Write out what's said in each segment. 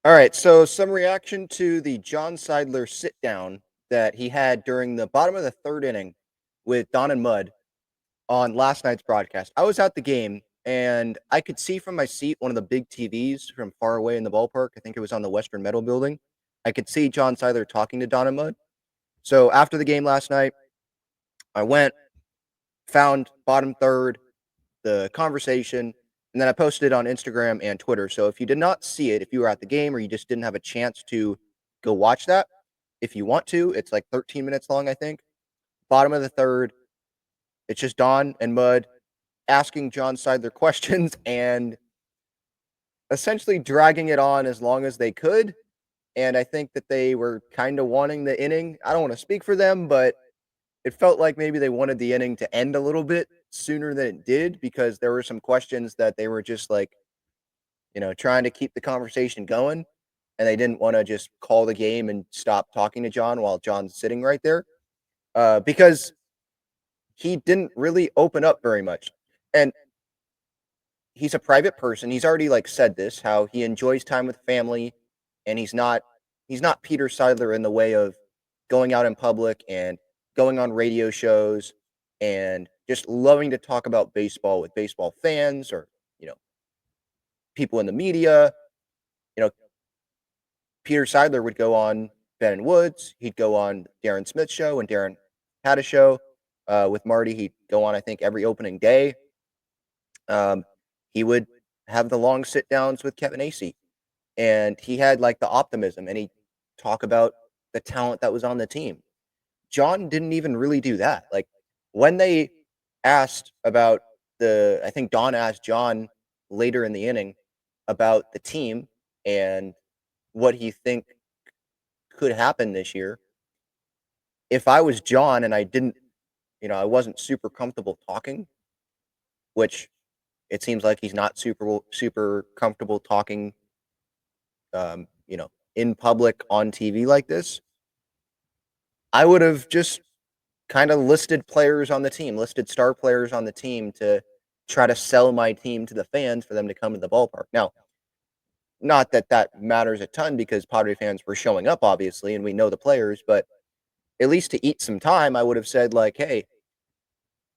All right, so some reaction to the John Seidler sit down that he had during the bottom of the third inning with Don and Mud on last night's broadcast. I was at the game and I could see from my seat one of the big TVs from far away in the ballpark. I think it was on the Western Metal building. I could see John Seidler talking to Don and Mud. So after the game last night, I went, found bottom third, the conversation, and then I posted it on Instagram and Twitter. So if you did not see it, if you were at the game or you just didn't have a chance to go watch that, if you want to, it's like 13 minutes long, I think. Bottom of the third, it's just Don and Mud asking John Seidler questions and essentially dragging it on as long as they could. And I think that they were kind of wanting the inning. I don't want to speak for them, but it felt like maybe they wanted the inning to end a little bit sooner than it did because there were some questions that they were just like, trying to keep the conversation going. And they didn't want to just call the game and stop talking to John while John's sitting right there because he didn't really open up very much. And he's a private person. He's already like said this how he enjoys time with family and he's not Peter Seidler in the way of going out in public and going on radio shows and just loving to talk about baseball with baseball fans or, you know, people in the media. You know, Peter Seidler would go on Ben and Woods. He'd go on Darren Smith's show, and Darren had a show with Marty. He'd go on, I think, every opening day. Um, he would have the long sit downs with Kevin Acee, and he had like the optimism, and he'd talk about the talent that was on the team. John didn't even really do that. Like when they asked about I think Don asked John later in the inning about the team and what he think could happen this year. If I was John and I didn't, I wasn't super comfortable talking, which it seems like he's not super comfortable talking, in public on TV like this. I would have just kind of listed players on the team, listed star players on the team to try to sell my team to the fans for them to come to the ballpark. Now, not that that matters a ton because Padre fans were showing up, obviously, and we know the players, but at least to eat some time, I would have said, like, hey,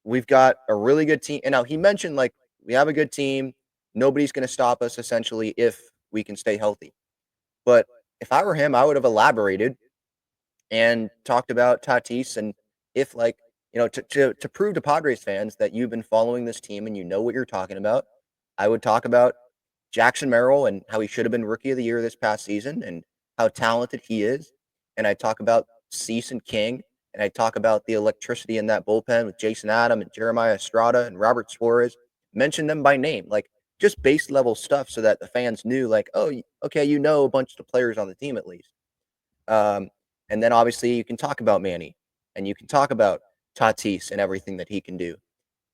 we've got a really good team. And now he mentioned, like, we have a good team. Nobody's going to stop us, essentially, if we can stay healthy. But if I were him, I would have elaborated and talked about Tatis and if like to prove to Padres fans that you've been following this team and you know what you're talking about, I would talk about Jackson Merrill and how he should have been Rookie of the Year this past season and how talented he is, and I talk about Cease and King, and I talk about the electricity in that bullpen with Jason Adam and Jeremiah Estrada and Robert Suarez. Mention them by name, like just base level stuff, so that the fans knew, like, oh, okay, a bunch of the players on the team at least. Um, and then obviously you can talk about Manny and you can talk about Tatis and everything that he can do.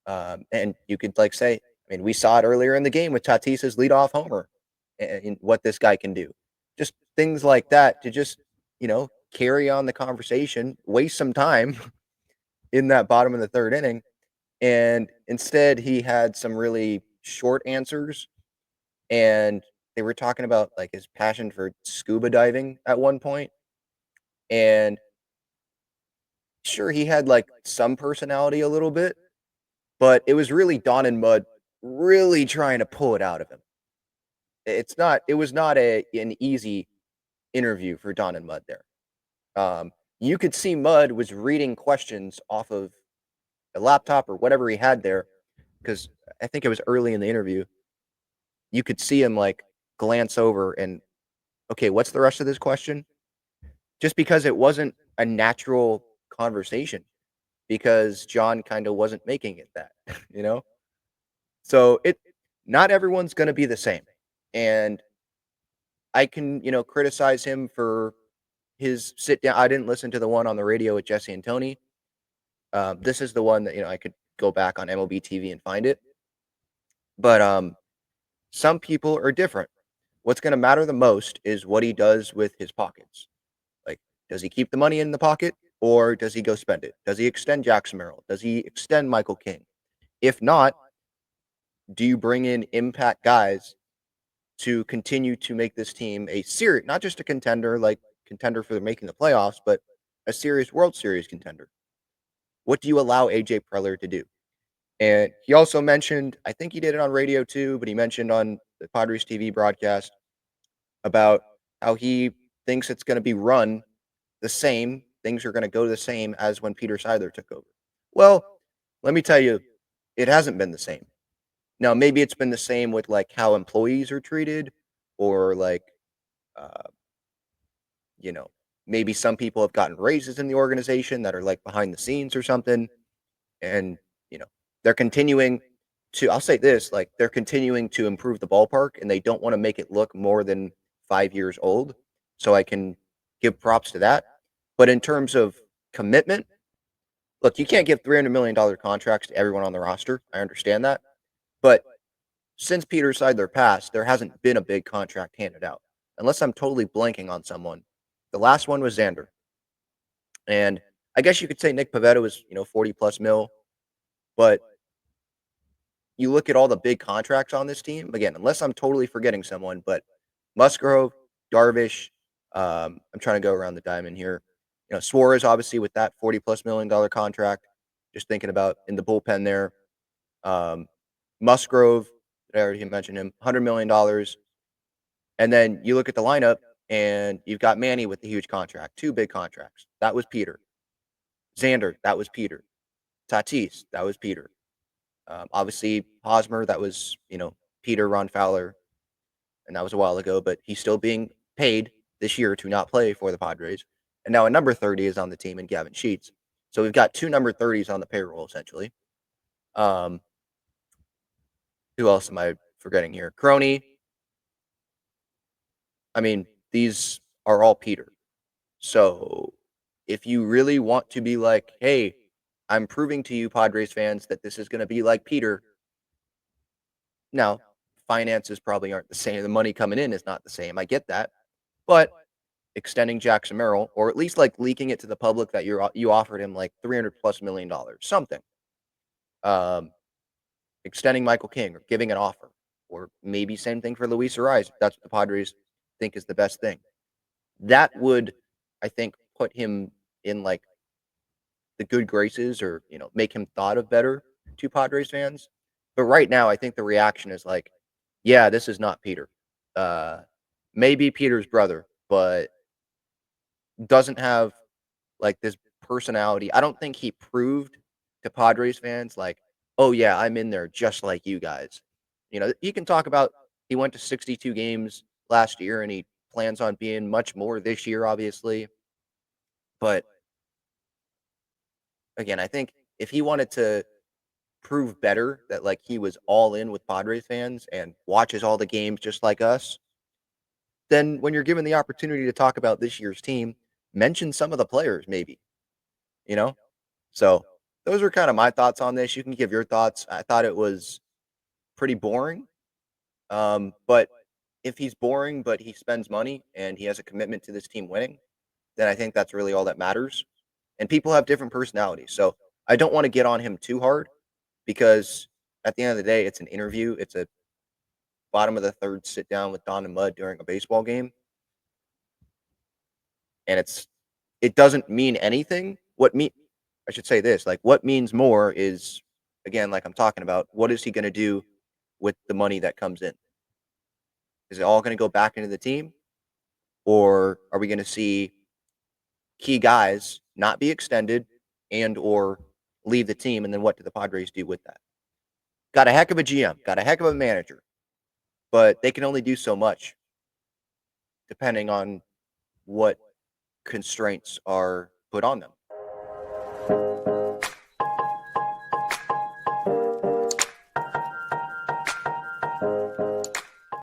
And you could like say, I mean, we saw it earlier in the game with Tatis's leadoff homer and what this guy can do. Just things like that to just, carry on the conversation, waste some time in that bottom of the third inning. And instead, he had some really short answers. And they were talking about like his passion for scuba diving at one point. And sure, he had, like, some personality a little bit, but it was really Don and Mud really trying to pull it out of him. It was not an easy interview for Don and Mud there. You could see Mud was reading questions off of a laptop or whatever he had there, because I think it was early in the interview. You could see him, like, glance over and, "Okay, what's the rest of this question?" Just because it wasn't a natural conversation. Because John kind of wasn't making it that, you know? So not everyone's going to be the same. And I can, criticize him for his sit down. I didn't listen to the one on the radio with Jesse and Tony. This is the one that, I could go back on MLB TV and find it. But some people are different. What's going to matter the most is what he does with his pockets. Like, does he keep the money in the pocket or does he go spend it? Does he extend Jackson Merrill? Does he extend Michael King? If not, do you bring in impact guys to continue to make this team a serious, not just a contender, like contender for making the playoffs, but a serious World Series contender? What do you allow AJ Preller to do? And he also mentioned, I think he did it on radio too, but he mentioned on the Padres TV broadcast about how he thinks it's going to be run the same. Things are going to go the same as when Peter Seidler took over. Well, let me tell you, it hasn't been the same. Now, maybe it's been the same with like how employees are treated, or like, uh, you know, maybe some people have gotten raises in the organization that are like behind the scenes or something. And, you know, they're continuing to, I'll say this, like they're continuing to improve the ballpark and they don't want to make it look more than 5 years old. So I can give props to that. But in terms of commitment, look, you can't give $300 million contracts to everyone on the roster. I understand that. But since Peter Seidler passed, there hasn't been a big contract handed out. Unless I'm totally blanking on someone. The last one was Xander. And I guess you could say Nick Pivetta was, 40 plus mil. But you look at all the big contracts on this team, again, unless I'm totally forgetting someone, but Musgrove, Darvish, I'm trying to go around the diamond here. Suarez, obviously, with that $40+ million contract, just thinking about in the bullpen there. Um, Musgrove, I already mentioned him, $100 million. And then you look at the lineup, and you've got Manny with the huge contract, two big contracts. That was Peter. Xander, that was Peter. Tatis, that was Peter. Obviously, Hosmer, that was, Peter, Ron Fowler, and that was a while ago, but he's still being paid this year to not play for the Padres. And now a number 30 is on the team in Gavin Sheets. So we've got two number 30s on the payroll, essentially. Um, who else am I forgetting here? Crony. I mean, these are all Peter. So if you really want to be like, hey, I'm proving to you, Padres fans, that this is going to be like Peter. Now, finances probably aren't the same. The money coming in is not the same. I get that. But extending Jackson Merrill, or at least like leaking it to the public that you offered him like $300+ million, something. Um, extending Michael King or giving an offer, or maybe same thing for Luis Ariz. If that's what the Padres think is the best thing. That would, I think, put him in like the good graces, or make him thought of better to Padres fans. But right now, I think the reaction is like, yeah, this is not Peter. Uh, maybe Peter's brother, but doesn't have like this personality. I don't think he proved to Padres fans like, oh yeah, I'm in there just like you guys. He can talk about he went to 62 games last year and he plans on being much more this year, obviously. But again, I think if he wanted to prove better that like he was all in with Padres fans and watches all the games just like us, then when you're given the opportunity to talk about this year's team, mention some of the players maybe, you know? So those are kind of my thoughts on this. You can give your thoughts. I thought it was pretty boring. But if he's boring, but he spends money and he has a commitment to this team winning, then I think that's really all that matters. And people have different personalities. So I don't want to get on him too hard, because at the end of the day, it's an interview. It's a bottom of the third sit down with Don and Mud during a baseball game. And it doesn't mean anything. I should say this, like what means more is, again, like I'm talking about, what is he going to do with the money that comes in? Is it all going to go back into the team, or are we going to see key guys not be extended and or leave the team, and then what do the Padres do with that? Got a heck of a GM, got a heck of a manager, but they can only do so much depending on what constraints are put on them.